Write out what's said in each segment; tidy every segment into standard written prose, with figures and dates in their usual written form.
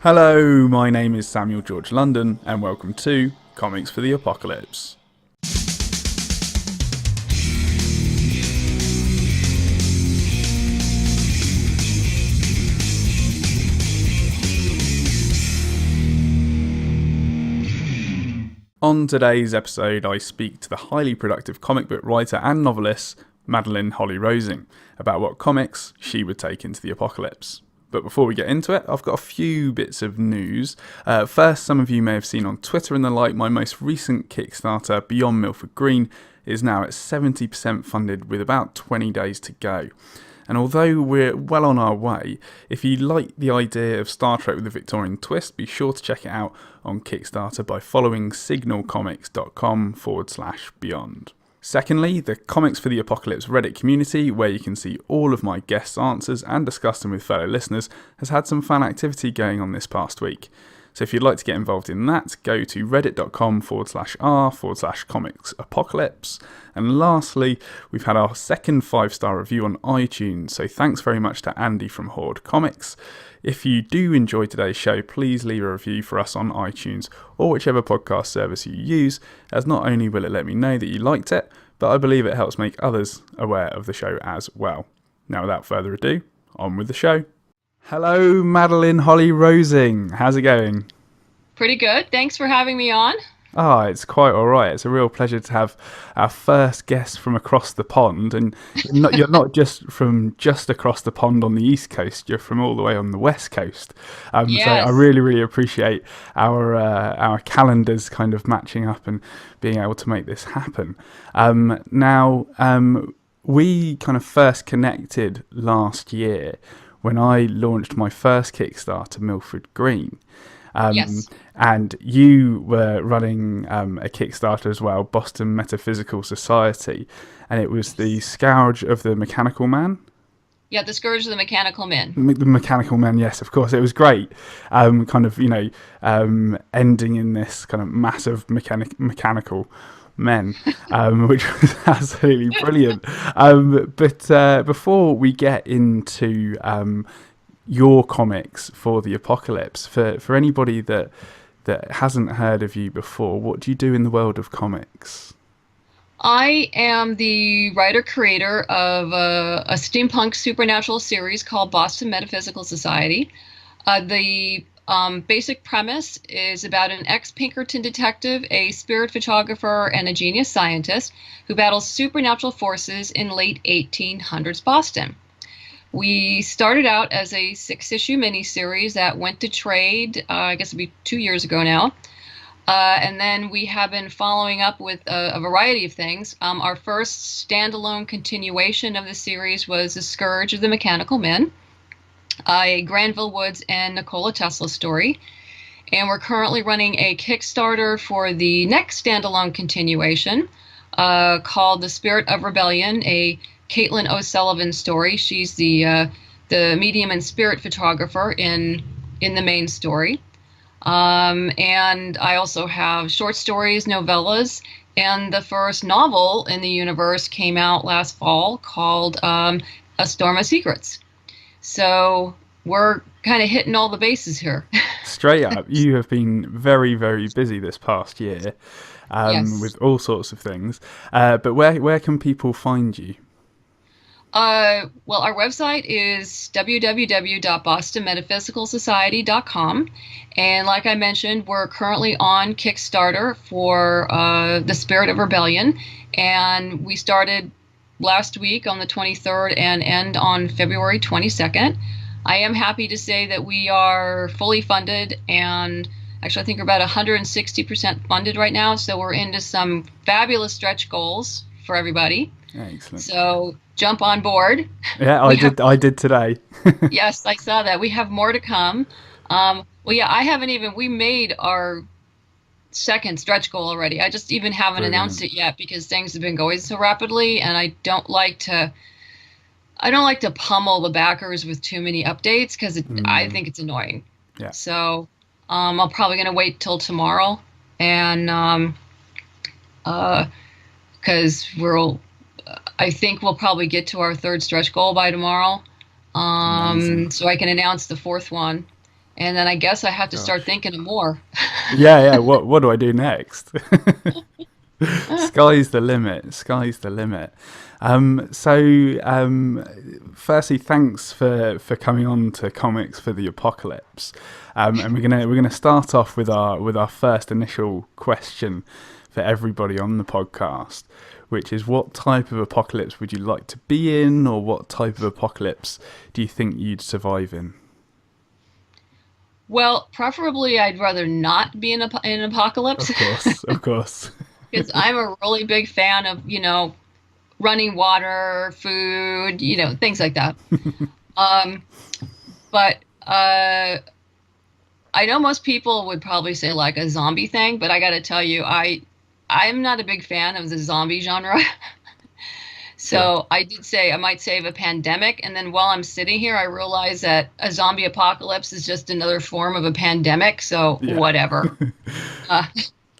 Hello, my name is Samuel George London, and welcome to Comics for the Apocalypse. On today's episode, I speak to the highly productive comic book writer and novelist Madeleine Holly-Rosing about what comics she would take into the apocalypse. But before we get into it, I've got a few bits of news. First, some of you may have seen on Twitter and the like, my most recent Kickstarter, Beyond Milford Green, is now at 70% funded with about 20 days to go. And although we're well on our way, if you like the idea of Star Trek with a Victorian twist, be sure to check it out on Kickstarter by following signalcomics.com/beyond. Secondly, the Comics for the Apocalypse Reddit community, where you can see all of my guests' answers and discuss them with fellow listeners, has had some fun activity going on this past week. So if you'd like to get involved in that, go to reddit.com/r/comicsapocalypse. And lastly, we've had our second 5-star review on iTunes, so thanks very much to Andy from Horde Comics. If you do enjoy today's show, please leave a review for us on iTunes or whichever podcast service you use, as not only will it let me know that you liked it, but I believe it helps make others aware of the show as well. Now without further ado, on with the show. Hello, Madeleine Holly-Rosing. How's it going? Pretty good. Thanks for having me on. It's quite all right. It's a real pleasure to have our first guest from across the pond. And you're not just from just across the pond on the East Coast, you're from all the way on the West Coast. Yes. So I really, really appreciate our calendars kind of matching up and being able to make this happen. We kind of first connected last year when I launched my first Kickstarter, Milford Green. Yes. And you were running a Kickstarter as well, Boston Metaphysical Society, and it was the Scourge of the Mechanical Man. Yeah, the Scourge of the Mechanical Men. The Mechanical Man, yes, of course. It was great, ending in this kind of massive mechanical men, which was absolutely brilliant. But before we get into your comics for the apocalypse, for anybody that hasn't heard of you before, what do you do in the world of comics? I am the writer-creator of a steampunk supernatural series called Boston Metaphysical Society. The basic premise is about an ex-Pinkerton detective, a spirit photographer, and a genius scientist who battles supernatural forces in late 1800s Boston. We started out as a 6-issue miniseries that went to trade, I guess it'd be 2 years ago now. And then we have been following up with a variety of things. Our first standalone continuation of the series was The Scourge of the Mechanical Men, a Granville Woods and Nikola Tesla story. And we're currently running a Kickstarter for the next standalone continuation called The Spirit of Rebellion, a Caitlin O'Sullivan story. She's the medium and spirit photographer in the main story. And I also have short stories, novellas, and the first novel in the universe came out last fall called A Storm of Secrets. So we're kind of hitting all the bases here. Straight up, you have been very, very busy this past year Yes. with all sorts of things. But where can people find you? Well, our website is www.bostonmetaphysicalsociety.com. And like I mentioned, we're currently on Kickstarter for The Spirit of Rebellion. And we started last week on the 23rd and end on February 22nd. I am happy to say that we are fully funded, and actually I think we're about 160% funded right now. So we're into some fabulous stretch goals for everybody. Excellent. So jump on board. Yeah, I did today. Yes, I saw that. We have more to come. We made our second stretch goal already. I just even haven't announced it yet because things have been going so rapidly, and I don't like to pummel the backers with too many updates because I think it's annoying. Yeah. So I'm probably going to wait till tomorrow, and because I think we'll probably get to our third stretch goal by tomorrow. So I can announce the fourth one. And then I guess I have to start Gosh. thinking of more. Yeah. What do I do next? Sky's the limit. Sky's the limit. Firstly, thanks for coming on to Comics for the Apocalypse. And we're gonna start off with our first initial question for everybody on the podcast, which is, what type of apocalypse would you like to be in, or what type of apocalypse do you think you'd survive in? Well, preferably I'd rather not be in an apocalypse Of course, of course. because I'm a really big fan of, running water, food, things like that. Um, but I know most people would probably say like a zombie thing, but I got to tell you, I'm not a big fan of the zombie genre. Yeah. So I did say I might save a pandemic, and then while I'm sitting here, I realize that a zombie apocalypse is just another form of a pandemic. So Yeah. whatever. Uh,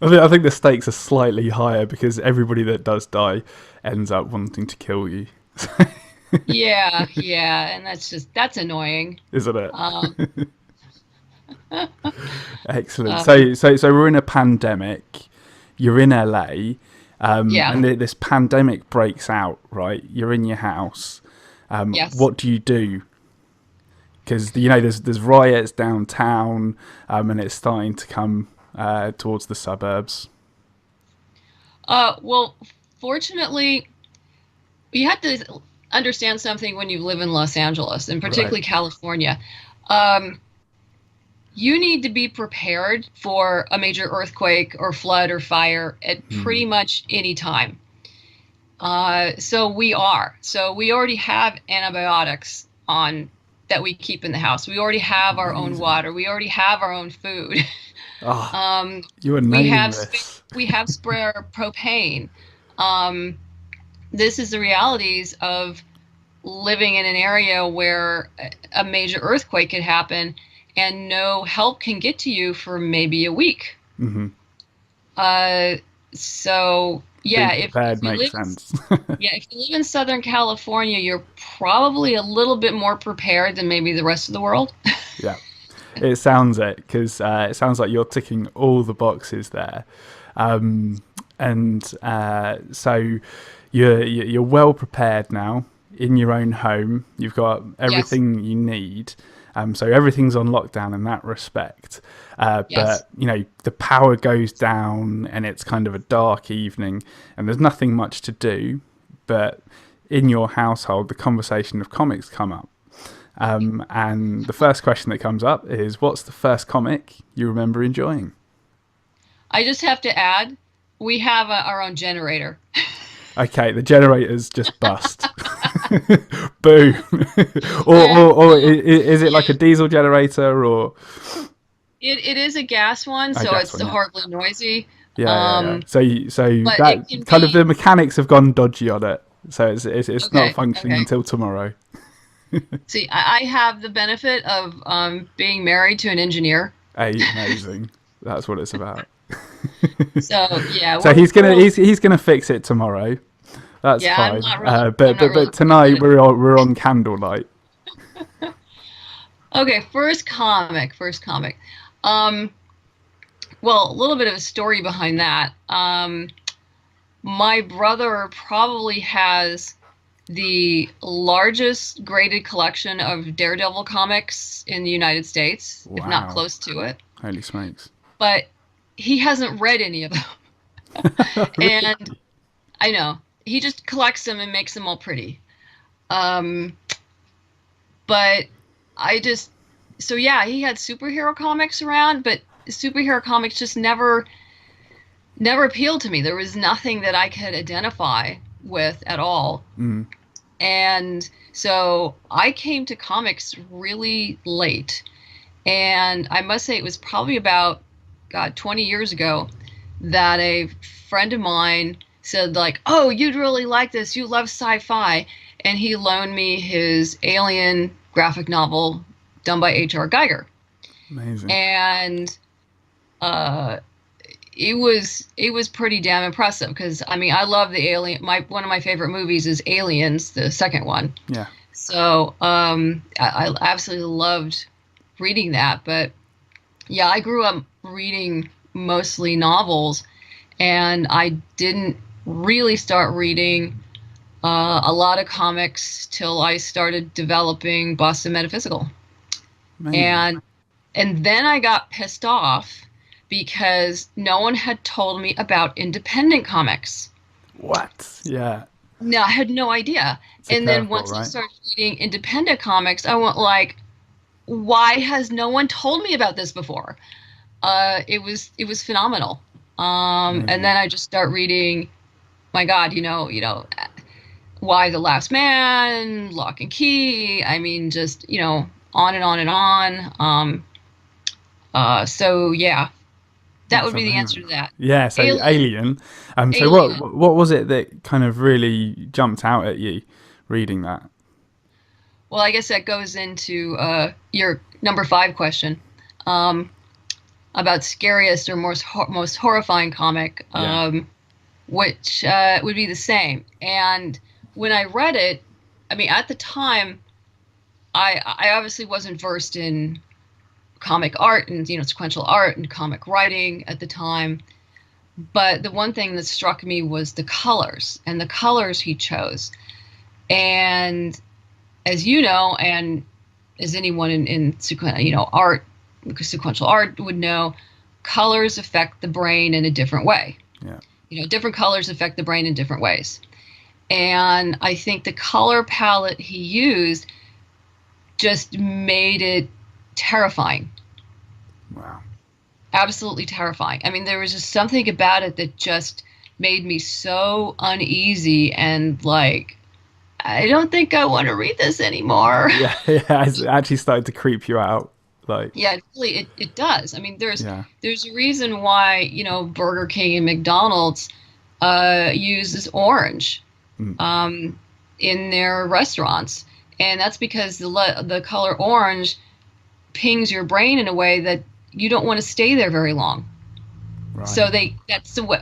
I think the stakes are slightly higher because everybody that does die ends up wanting to kill you, yeah, and that's annoying. isn't it? Um, Excellent. uh, So we're in a pandemic. You're in LA, yeah, and this pandemic breaks out. Right, you're in your house. yes. What do you do? Because there's riots downtown, and it's starting to come towards the suburbs. Well, fortunately, you have to understand something when you live in Los Angeles, and Right. particularly California. Um, you need to be prepared for a major earthquake or flood or fire at Hmm. pretty much any time. So we are. So we already have antibiotics on that we keep in the house. We already have our own Amazing. water. We already have our own food. Ah, Um, you are we nailing have this. we have spare propane. Um, this is the realities of living in an area where a major earthquake could happen and no help can get to you for maybe a week. Hmm. Uh, so Being yeah, prepared makes sense. if you live in Southern California, you're probably a little bit more prepared than maybe the rest of the world. Yeah. It sounds it, because it sounds like you're ticking all the boxes there, and so you're well prepared now in your own home. You've got Yes, everything you need, so everything's on lockdown in that respect. yes. But the power goes down, and it's kind of a dark evening, and there's nothing much to do. But in your household, the conversation of comics come up. And the first question that comes up is, what's the first comic you remember enjoying? I just have to add, we have our own generator. Okay, the generators just bust. Boom. or, Uh, or, or is it like a diesel generator, or it is a gas one, I so guess it's one? Yeah, horribly noisy. yeah. Um, So but it that can kind of, be the mechanics have gone dodgy on it, so it's not okay. functioning Okay. until tomorrow. See, I have the benefit of being married to an engineer, Amazing. That's what it's about. so yeah, So we're we're he's gonna fix it tomorrow. That's yeah. fine. I'm not really But prepared. tonight we're on candlelight. Okay, first comic. First comic. Um, well, a little bit of a story behind that. My brother probably has the largest graded collection of Daredevil comics in the United States, if not Wow. close to it. Holy smokes. But he hasn't read any of them. Really? And I know he just collects them and makes them all pretty. Um, but I just, so yeah, he had superhero comics around, but superhero comics just never appealed to me. There was nothing that I could identify with at all. Mm. And so I came to comics really late. And I must say it was probably about, God, 20 years ago that a friend of mine said, like, oh, you'd really like this. You love sci-fi. And he loaned me his Alien graphic novel done by H.R. Geiger. Amazing. And uh, it was pretty damn impressive because I mean I love the Alien. One of my favorite movies is Aliens, the second one. Yeah. So I absolutely loved reading that. But yeah, I grew up reading mostly novels, and I didn't really start reading a lot of comics till I started developing Boston Metaphysical. Amazing. And then I got pissed off because no one had told me about independent comics. What? Yeah. No, I had no idea. It's a And then curveball, once I right? started reading independent comics, I went like, why has no one told me about this before? It was phenomenal. And Amazing. then I just start reading, my God, Why the Last Man, Lock and Key. I mean, just, on and on and on. So yeah, that That's would be the answer amazing. to that. Yeah, so Alien, Alien. So Alien. what was it that kind of really jumped out at you reading that? Well, I guess that goes into your number 5 question, um, about scariest or most horrifying comic, Yeah. which would be the same. And when I read it, I mean, at the time, I obviously wasn't versed in comic art and sequential art and comic writing at the time. But the one thing that struck me was the colors and the colors he chose. And as you know, and as anyone in art, sequential art would know, colors affect the brain in a different way. Yeah. Different colors affect the brain in different ways. And I think the color palette he used just made it terrifying. Wow. Absolutely terrifying. I mean, there was just something about it that just made me so uneasy and like, I don't think I want to read this anymore. Yeah, yeah, it's actually started to creep you out. Like, Yeah, it does. I mean, there's yeah. there's a reason why, Burger King and McDonald's uses orange Mm, um, in their restaurants, and that's because the color orange pings your brain in a way that you don't want to stay there very long. right. So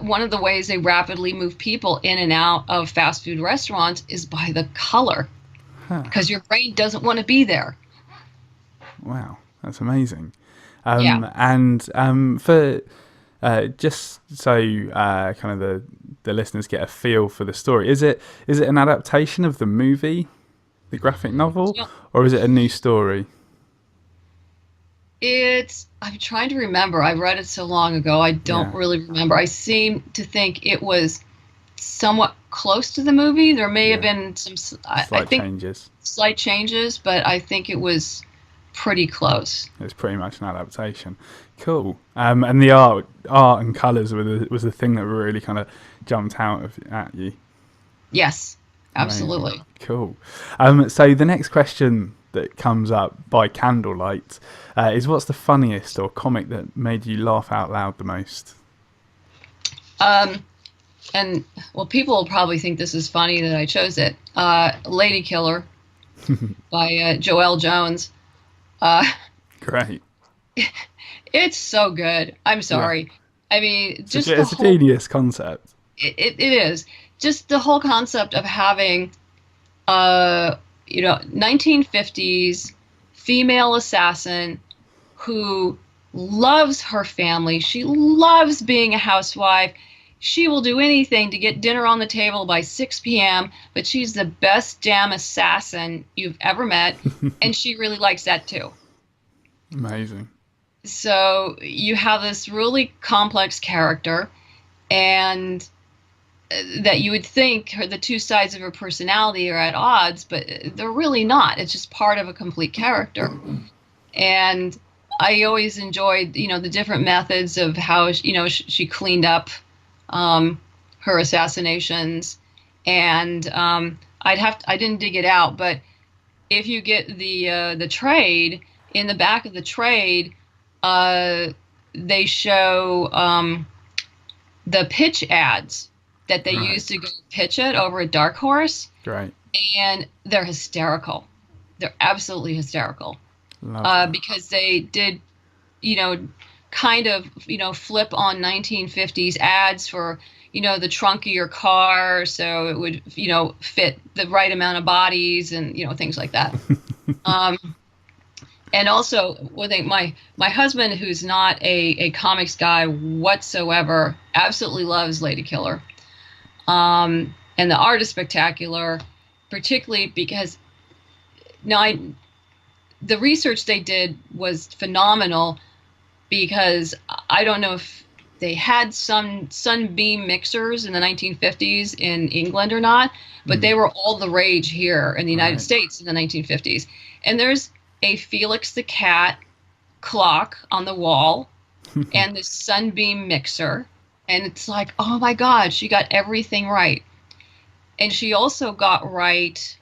one of the ways they rapidly move people in and out of fast food restaurants is by the color, Huh. because your brain doesn't want to be there. Wow. That's amazing. Yeah. And for just so kind of the listeners get a feel for the story, is it an adaptation of the movie, the graphic novel, So or is it a new story? I'm trying to remember. I read it so long ago. I don't Yeah. really remember. I seem to think it was somewhat close to the movie. There may have Yeah. been I Slight think changes. slight changes, but I think it was pretty close. It's pretty much an adaptation. Cool. And the art and colours was the thing that really kind of jumped out at you. Yes, Amazing. absolutely. Cool. So the next question that comes up by candlelight is, what's the funniest or comic that made you laugh out loud the most? Um, and well, people will probably think this is funny that I chose it. Lady Killer by Joelle Jones. Uh, Great. it's so good. I'm Yeah. sorry. I mean, It's just a, the it's a whole genius concept. it is just the whole concept of having 1950s female assassin who loves her family. She loves being a housewife. She will do anything to get dinner on the table by 6 p.m., but she's the best damn assassin you've ever met, and she really likes that too. Amazing. So you have this really complex character, and that you would think the two sides of her personality are at odds, but they're really not. It's just part of a complete character. And I always enjoyed, the different methods of how, she cleaned up her assassinations. And I didn't dig it out, but if you get the trade, in the back of the trade, they show the pitch ads that they Right. use to go pitch it over at Dark Horse, Great. and they're hysterical. They're absolutely hysterical Love that. because they did, you know, kind of, flip on 1950s ads for, the trunk of your car, so it would, fit the right amount of bodies and, things like that. Um, And also, one thing, my husband, who's not a comics guy whatsoever, absolutely loves Lady Killer. And the art is spectacular, particularly because now the research they did was phenomenal because I don't know if they had some sunbeam mixers in the 1950s in England or not, but they were all the rage here in the United Right. States in the 1950s. And there's a Felix the Cat clock on the wall and this sunbeam mixer. And it's like, oh my God, she got everything right. And she also got right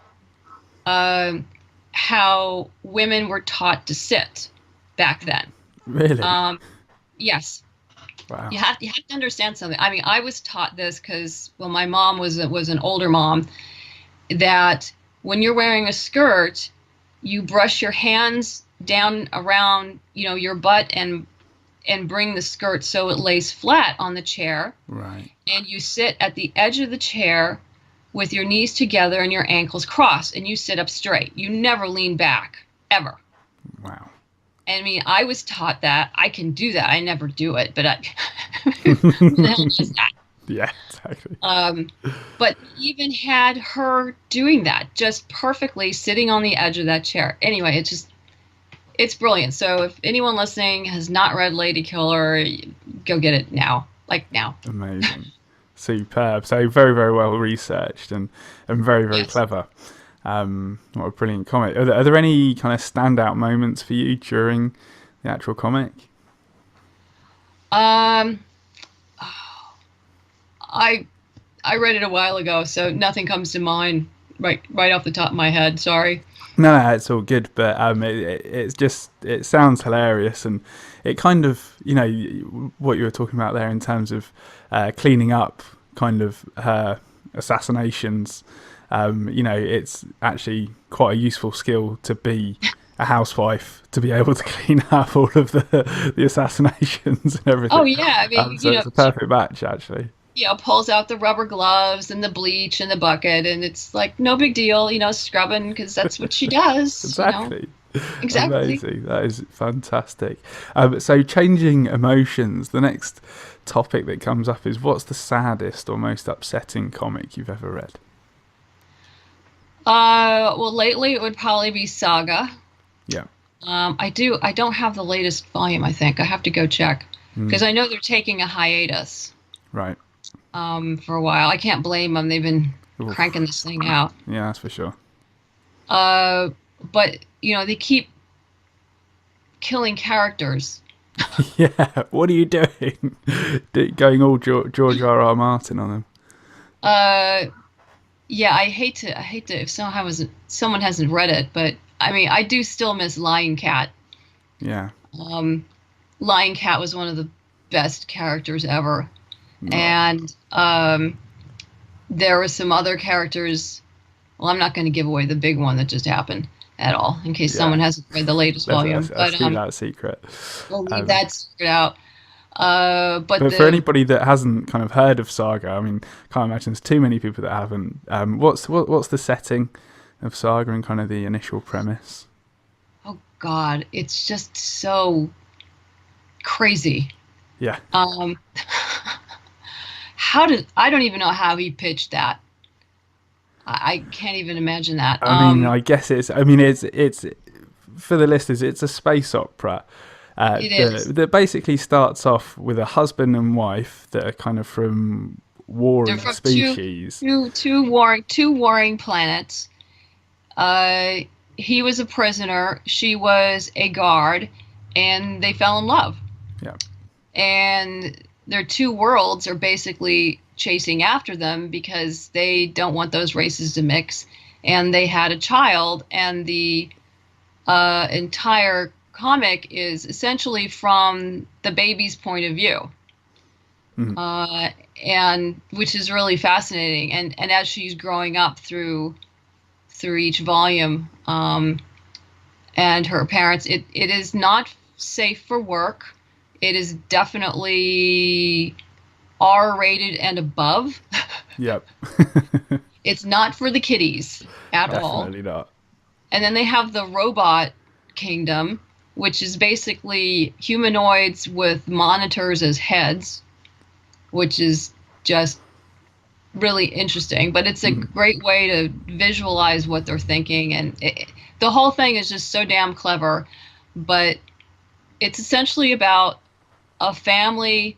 how women were taught to sit back then. Really? Um, yes, Wow. you have to understand something. I mean, I was taught this because well, my mom was an older mom that when you're wearing a skirt, you brush your hands down around your butt and bring the skirt so it lays flat on the chair, Right. and you sit at the edge of the chair with your knees together and your ankles crossed, and you sit up straight. You never lean back, ever. Wow. I mean, I was taught that. I can do that. I never do it, but who the hell does that? Yeah, exactly. But even had her doing that just perfectly, sitting on the edge of that chair. Anyway, it's brilliant. So if anyone listening has not read Lady Killer, go get it now, like now. Amazing. Superb. So very, very well researched and very, very Yes. clever. What a brilliant comic. Are there any kind of standout moments for you during the actual comic? Um, I I read it a while ago, so nothing comes to mind right off the top of my head. Sorry. No, it's all good, but it's just it sounds hilarious, and it kind of what you were talking about there in terms of cleaning up kind of her assassinations. It's actually quite a useful skill to be a housewife to be able to clean up all of the assassinations and Oh everything. yeah, I mean, So it's a perfect match, actually. pulls out the rubber gloves and the bleach and the bucket, and it's like no big deal, scrubbing because that's what she does. Exactly. Exactly. Amazing. That is fantastic. So, changing emotions. The next topic that comes up is what's the saddest or most upsetting comic you've ever read? Well, lately it would probably be Saga. Yeah. I don't have the latest volume. I think I have to go check because Mm, I know they're taking a hiatus right. for a while. I can't blame them. They've been Oof. cranking this thing out. Yeah, that's for sure. Uh, but they keep killing characters. Yeah. What are you doing? Going all George R. R. Martin on them. Uh, yeah, I hate to if someone hasn't read it, but I mean, I do still miss Lion Cat. Yeah. Um, Lion Cat was one of the best characters ever, No. and there were some other characters. Well, I'm not going to give away the big one that just happened at all, in case Yeah. someone hasn't read the latest volume. Let's But keep that secret. we'll leave Um, that secret out. But But for the anybody that hasn't kind of heard of Saga, I mean, can't imagine there's too many people that haven't. What's the setting of Saga and kind of the initial premise? Oh God, it's just so crazy. Yeah, Um, how did I don't even know how he pitched that. I can't even imagine that. I mean, I guess it's. I mean, it's for the listeners. It's a space opera It is. that basically starts off with a husband and wife that are kind of from They're warring from species. two warring planets. Uh, he was a prisoner. She was a guard, and they fell in love. Yeah, And their two worlds are basically chasing after them because they don't want those races to mix. And they had a child, and the entire comic is essentially from the baby's point of view, Mhm. and which is really fascinating. And as she's growing up through each volume, and her parents, it is not safe for work. It is definitely R-rated and above. yep, It's not for the kiddies at all. definitely not. And then they have the robot. kingdom, which is basically humanoids with monitors as heads, which is just really interesting. But it's a great way to visualize what they're thinking, and the whole thing is just so damn clever. But it's essentially about a family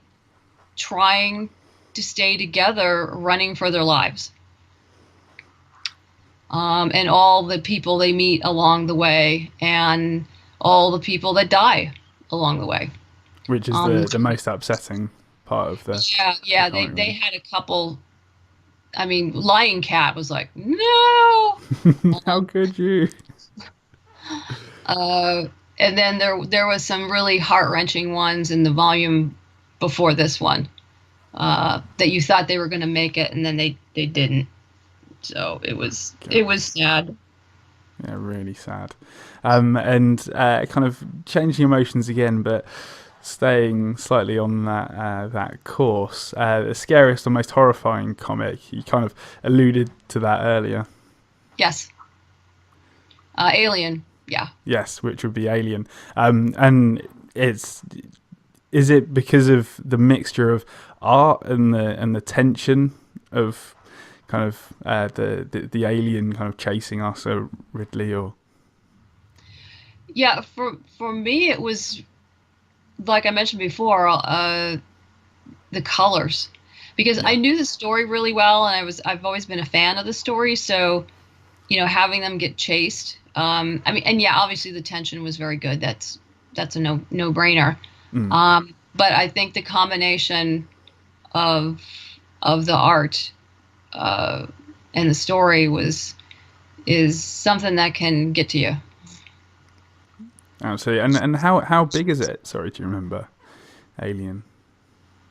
trying to stay together, running for their lives. And all the people they meet along the way, and all the people that die along the way. Which is the most upsetting part of the Yeah, comic, they really. had a couple. I mean, Lion Cat was like, no. How could you? Uh, and then there was some really heart wrenching ones in the volume before this one, that you thought they were going to make it, and then they didn't. So it was Gosh. sad. Yeah, really sad. And kind of changing emotions again, but staying slightly on that course. The scariest or most horrifying comic, you kind of alluded to that earlier. Yes. Alien. Yeah. Yes, which would be Alien. And is it because of the mixture of art and the tension of kind of the alien kind of chasing us, so Ridley, or Yeah. For me, it was like I mentioned before, the colors, because yeah, I knew the story really well, and I've always been a fan of the story. So having them get chased. I mean, and yeah, obviously the tension was very good. That's a no brainer. But I think the combination of the art, uh, and the story is something that can get to you. absolutely. And how big is it? Sorry, do you remember Alien?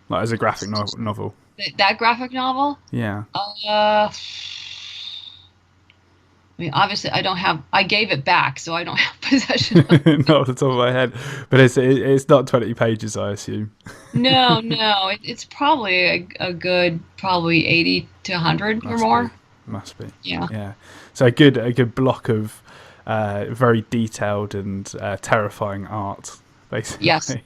Like as a graphic novel? That graphic novel. Yeah. I mean, obviously, I don't have. I gave it back, so I don't have possession of. Not off the top of my head, but it's not 20 pages, I assume. No, no, it's probably a good, probably 80 to 100 or Must be, more. must be. Yeah. Yeah. So a good block of very detailed and terrifying art, Yes. basically.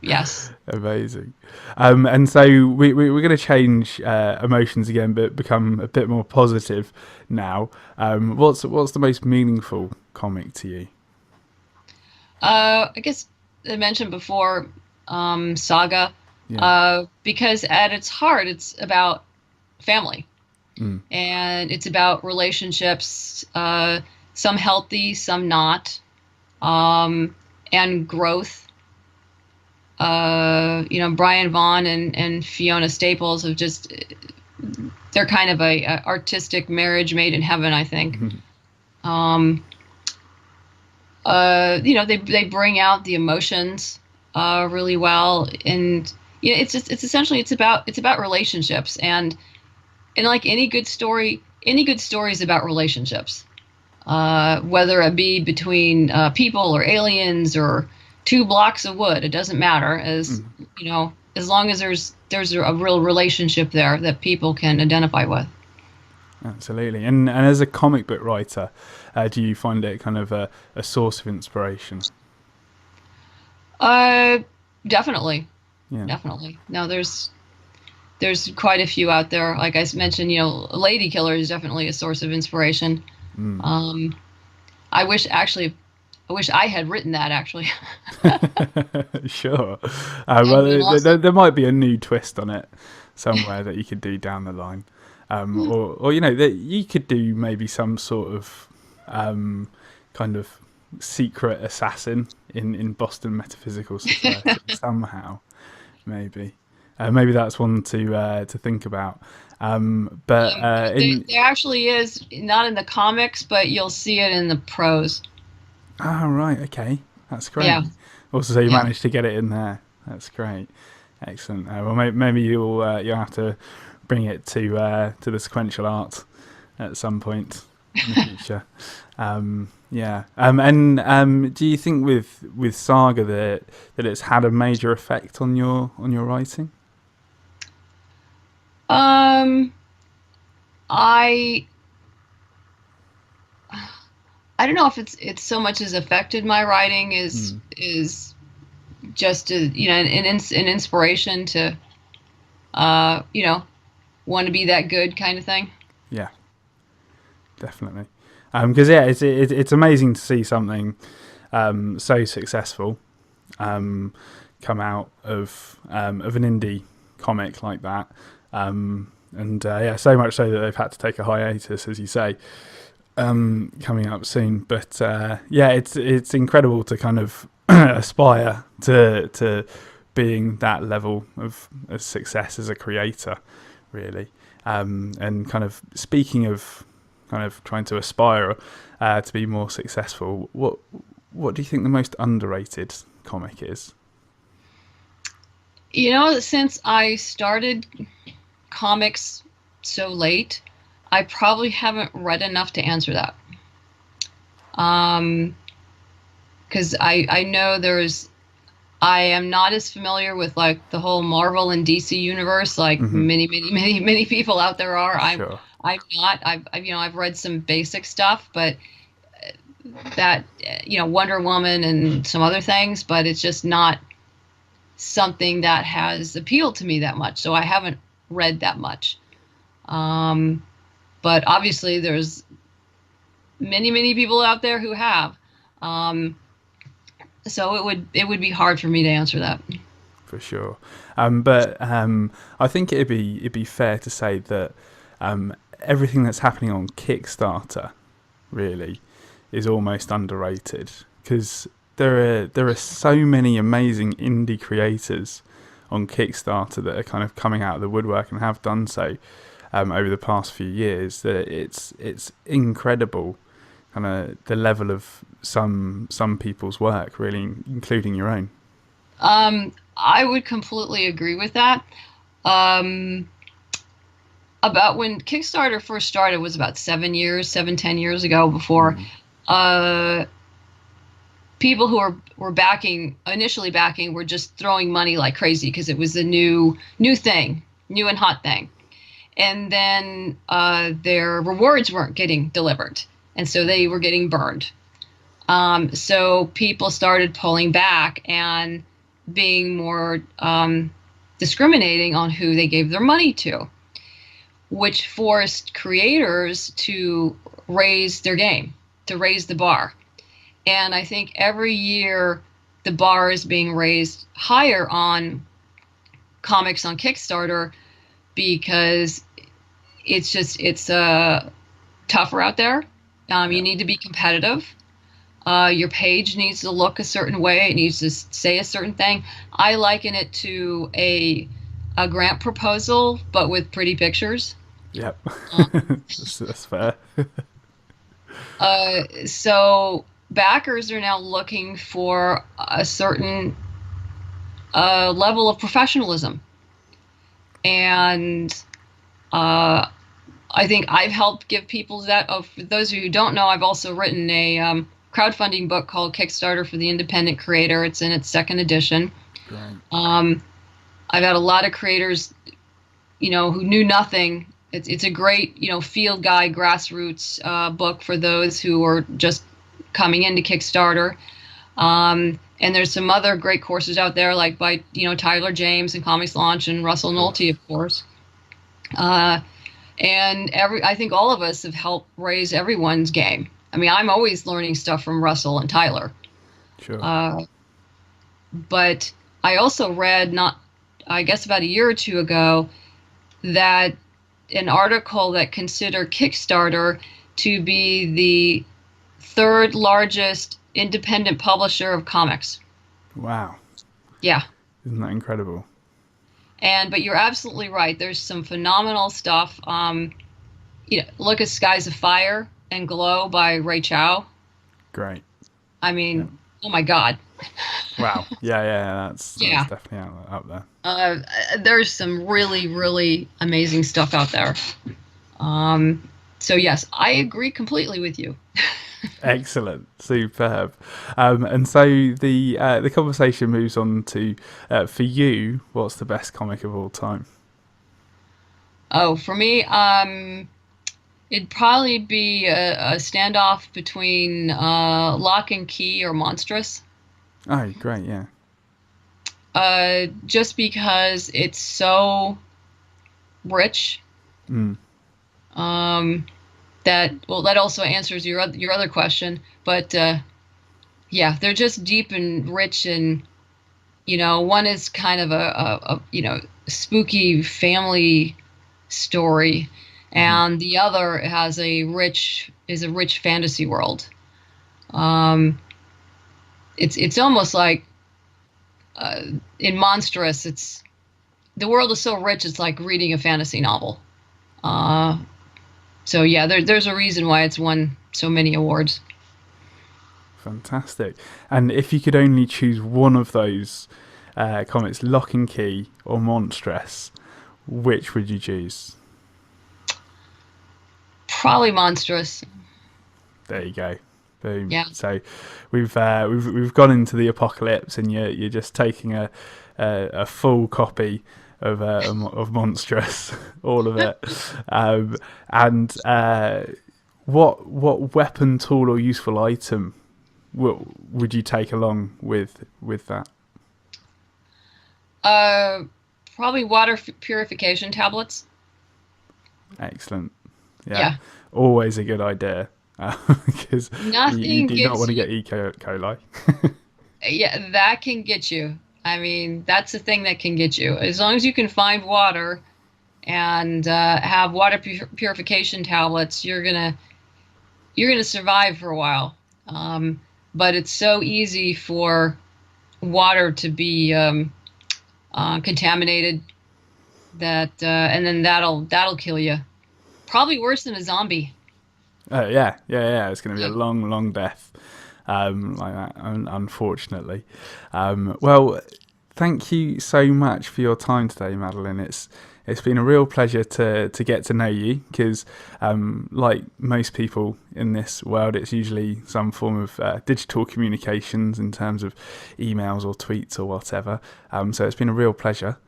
Yes. Amazing. And so we're going to change emotions again, but become a bit more positive now. What's the most meaningful comic to you? I guess I mentioned before, Saga, Yeah. because at its heart, it's about family, Mm. and it's about relationships, some healthy, some not, and growth. Brian Vaughn and Fiona Staples have just, they're kind of a artistic marriage made in heaven, I think. Um, they bring out the emotions really well, and it's essentially it's about relationships, and like any good story is about relationships, whether it be between people or aliens or two blocks of wood. It doesn't matter, as long as there's a real relationship there that people can identify with. Absolutely. And as a comic book writer, do you find it kind of a source of inspiration? Uh, Definitely, Yeah. definitely. No, there's quite a few out there. Like I mentioned, Lady Killer is definitely a source of inspiration. Um, I wish I had written that actually. Sure. That would have been Well, awesome. there might be a new twist on it somewhere that you could do down the line. Or that you could do maybe some sort of kind of secret assassin in Boston Metaphysical Society somehow. Maybe that's one to think about. But There actually is, not in the comics, but you'll see it in the prose. right, okay, that's great. Yeah, Also, so you yeah. managed to get it in there. That's great, excellent. Well, maybe you'll have to bring it to the sequential art at some point in the future. Yeah. And do you think with Saga that it's had a major effect on your writing? Um, I I don't know if it's so much as affected my writing is just an inspiration to want to be that good kind of thing. Yeah, definitely. Because it's amazing to see something so successful come out of an indie comic like that, and so much so that they've had to take a hiatus, as you say, coming up soon. But it's incredible to kind of aspire to being that level of success as a creator, really. And kind of speaking of kind of trying to aspire to be more successful, what do you think the most underrated comic is? Since I started comics so late, I probably haven't read enough to answer that. Because I know I am not as familiar with like the whole Marvel and DC universe like many people out there are. Sure. I'm not. I've read some basic stuff, but that Wonder Woman and some other things, but it's just not something that has appealed to me that much. So I haven't read that much. But obviously there's many people out there who have. So it would be hard for me to answer that. For sure. But I think it'd be fair to say that everything that's happening on Kickstarter really is almost underrated, because there are so many amazing indie creators on Kickstarter that are kind of coming out of the woodwork and have done so over the past few years, that it's incredible, kind of the level of some people's work, really, including your own. I would completely agree with that. About when Kickstarter first started was about 10 years ago, before people who were initially backing were just throwing money like crazy because it was a new thing, new and hot thing. And then their rewards weren't getting delivered, and so they were getting burned. So people started pulling back and being more discriminating on who they gave their money to, which forced creators to raise their game, to raise the bar. And I think every year the bar is being raised higher on comics on Kickstarter, because it's tougher out there. You need to be competitive. Your page needs to look a certain way. It needs to say a certain thing. I liken it to a grant proposal, but with pretty pictures. Yep. That's fair. So backers are now looking for a certain level of professionalism. And I think I've helped give people that. Oh, for those of you who don't know, I've also written a crowdfunding book called Kickstarter for the Independent Creator. It's in its second edition. Right. I've had a lot of creators, who knew nothing. It's a great, field guide, grassroots book for those who are just coming into Kickstarter. And there's some other great courses out there, like by, Tyler James and Comics Launch and Russell Nolte, of course. And I think all of us have helped raise everyone's game. I mean, I'm always learning stuff from Russell and Tyler. Sure. But I also read, I guess about a year or two ago, that an article that considered Kickstarter to be the third largest independent publisher of comics. Wow. Yeah. Isn't that incredible? But you're absolutely right. There's some phenomenal stuff. Look at Skies of Fire and Glow by Ray Chow. Great. I mean, Oh my God. Wow. Yeah. That's definitely out there. There's some really amazing stuff out there. So yes, I agree completely with you. Excellent, superb. And so the conversation moves on to, for you, what's the best comic of all time? Oh, for me, It'd probably be a standoff between Lock and Key or Monstrous. Oh, great, yeah. Just because it's so rich. Mm. Um, that well, that also answers your other question. But yeah, they're just deep and rich, and one is kind of a spooky family story, Hmm. and the other has a rich fantasy world. Um, it's almost like uh, in Monstrous, it's the world is so rich, it's like reading a fantasy novel. Uh, so yeah, there's a reason why it's won so many awards. Fantastic. And if you could only choose one of those comics, Lock and Key or Monstress, which would you choose? Probably Monstrous. There you go. Boom. Yeah. So we've gone into the apocalypse, and you're just taking a full copy of Monstrous, all of it. And what weapon, tool, or useful item would you take along with that? Uh, Probably water purification tablets. Excellent. Yeah, Yeah. always a good idea. Because you Nothing do not gets want to you. get E. coli. Yeah, that can get you. I mean, that's the thing that can get you. As long as you can find water and have water purification tablets, you're gonna survive for a while. But it's so easy for water to be contaminated and then that'll kill you. Probably worse than a zombie. Yeah. It's going to be a Yeah. long, long death, like that. Unfortunately. Well, thank you so much for your time today, Madeleine. It's been a real pleasure to get to know you because, like most people in this world, it's usually some form of digital communications in terms of emails or tweets or whatever. So it's been a real pleasure.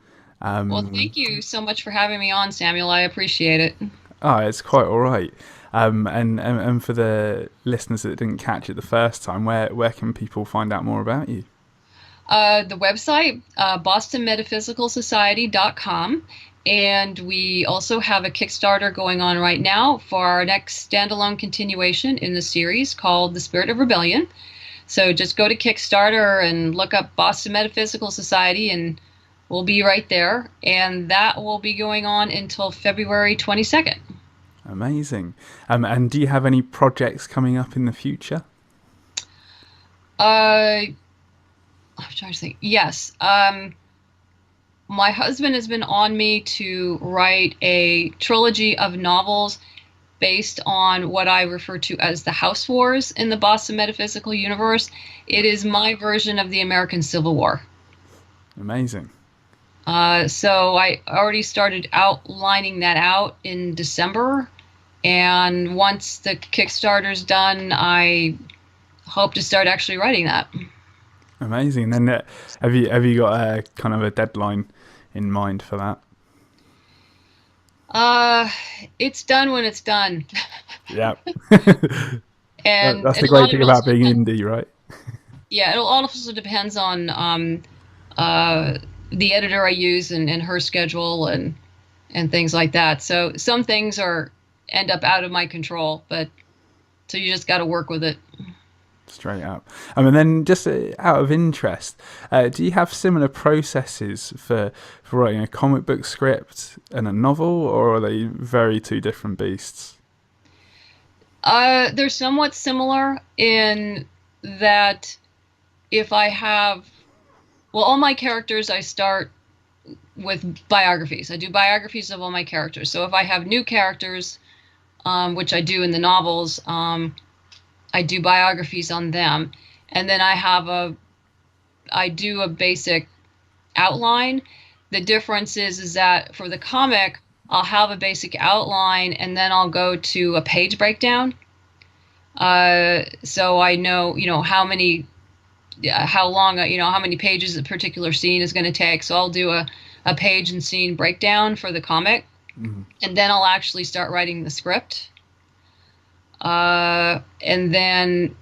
Well, Um, thank you so much for having me on, Samuel. I appreciate it. it's quite all right. And for the listeners that didn't catch it the first time, where can people find out more about you? The website, bostonmetaphysicalsociety.com. And we also have a Kickstarter going on right now for our next standalone continuation in the series called The Spirit of Rebellion. So just go to Kickstarter and look up Boston Metaphysical Society, and we'll be right there. And that will be going on until February 22nd. Amazing. And do you have any projects coming up in the future? Uh, I'm trying to think. Yes. My husband has been on me to write a trilogy of novels based on what I refer to as the House Wars in the Boston Metaphysical universe. It is my version of the American Civil War. Amazing. So I already started outlining that out in December, and once the Kickstarter's done, I hope to start actually writing that. Amazing. Then have you got a kind of a deadline in mind for that? Uh, it's done when it's done, Yeah. and That's the a lot great of thing it about also being depends. indie, right? Yeah, it also depends on uh, the editor I use and her schedule and things like that. So some things are end up out of my control, but so you just got to work with it. Straight up. And then just out of interest, do you have similar processes for writing a comic book script and a novel, or are they very two different beasts? They're somewhat similar in that if I have, well, all my characters, I start with biographies. I do biographies of all my characters. So if I have new characters, which I do in the novels, I do biographies on them, and then I do a basic outline. The difference is that for the comic, I'll have a basic outline, and then I'll go to a page breakdown. So I know, how long, how many pages a particular scene is going to take. So I'll do a page and scene breakdown for the comic, Mhm. and then I'll actually start writing the script. And then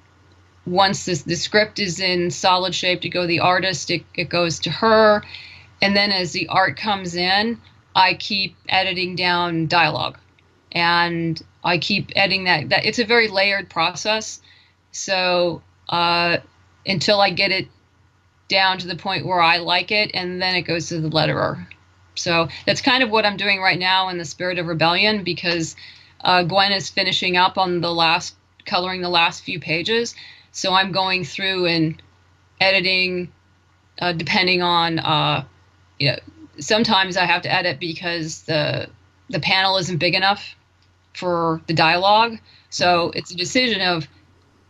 once the script is in solid shape to go to the artist, it goes to her. And then as the art comes in, I keep editing down dialogue. And I keep editing that. It's a very layered process. So until I get it down to the point where I like it, and then it goes to the letterer. So that's kind of what I'm doing right now in the Spirit of Rebellion, because Gwen is finishing up on coloring the last few pages. So I'm going through and editing, depending on, sometimes I have to edit because the panel isn't big enough for the dialogue. So it's a decision of,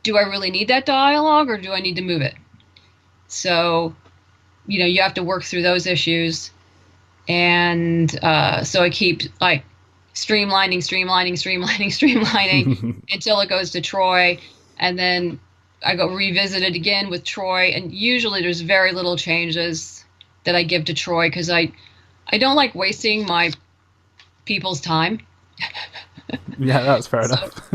do I really need that dialogue or do I need to move it? So, you have to work through those issues. And so I keep like streamlining until it goes to Troy. And then I go revisit it again with Troy. And usually there's very little changes that I give to Troy because I don't like wasting my people's time. Yeah, that's fair enough.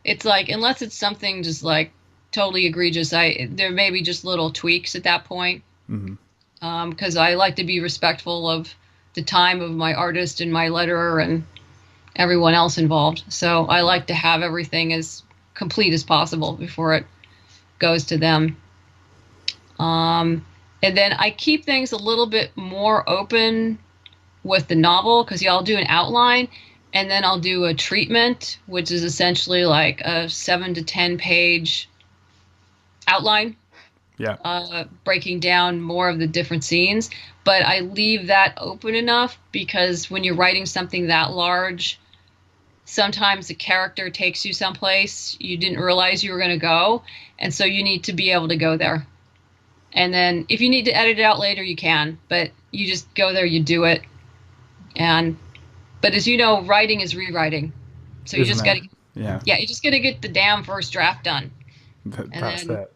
It's like, unless it's something just like totally egregious, there may be just little tweaks at that point. Because I like to be respectful of the time of my artist and my letterer and everyone else involved. So I like to have everything as complete as possible before it goes to them. And then I keep things a little bit more open with the novel, because I'll do an outline and then I'll do a treatment, which is essentially like a 7 to 10 page outline. Yeah. Breaking down more of the different scenes. But I leave that open enough because when you're writing something that large, sometimes the character takes you someplace you didn't realize you were going to go. And so you need to be able to go there. And then if you need to edit it out later, you can. But you just go there, you do it. But as you know, writing is rewriting. So you just got to, you just got to get the damn first draft done. That's it.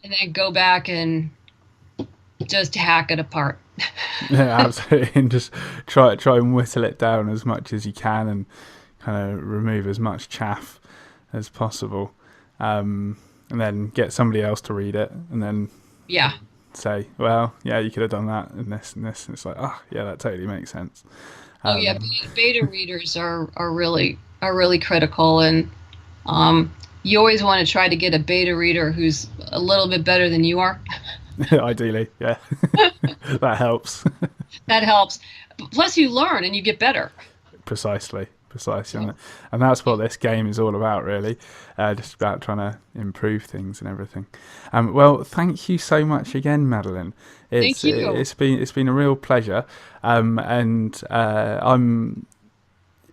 And then go back and just hack it apart. Yeah, absolutely. And just try and whittle it down as much as you can and kind of remove as much chaff as possible. And then get somebody else to read it and then say, well, yeah, you could have done that and this and this. And it's like, oh, yeah, that totally makes sense. Beta readers are really critical, and you always want to try to get a beta reader who's a little bit better than you are. Ideally, yeah. That helps. That helps. Plus you learn and you get better. Precisely. And that's what this game is all about, really. Just about trying to improve things and everything. Well, thank you so much again, Madeleine. Thank you. It's been a real pleasure. And I'm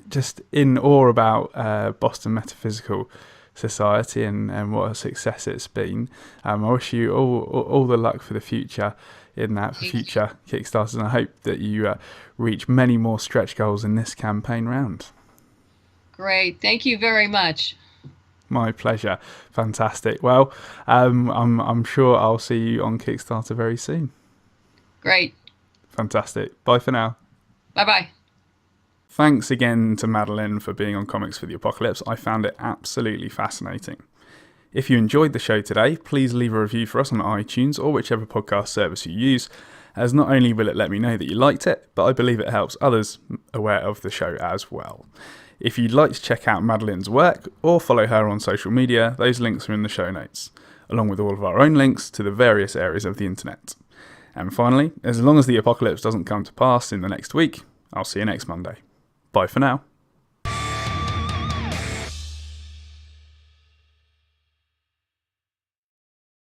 just in awe about Boston Metaphysical Society and what a success it's been. I wish you all the luck for the future in that, for future Kickstarters, and I hope that you reach many more stretch goals in this campaign round. Great, thank you very much. My pleasure. Fantastic. Well, I'm sure I'll see you on Kickstarter very soon. Great. Fantastic. Bye for now. Bye-bye. Thanks again to Madeleine for being on Comics for the Apocalypse. I found it absolutely fascinating. If you enjoyed the show today, please leave a review for us on iTunes or whichever podcast service you use, as not only will it let me know that you liked it, but I believe it helps others aware of the show as well. If you'd like to check out Madeleine's work or follow her on social media, those links are in the show notes, along with all of our own links to the various areas of the internet. And finally, as long as the apocalypse doesn't come to pass in the next week, I'll see you next Monday. Bye for now.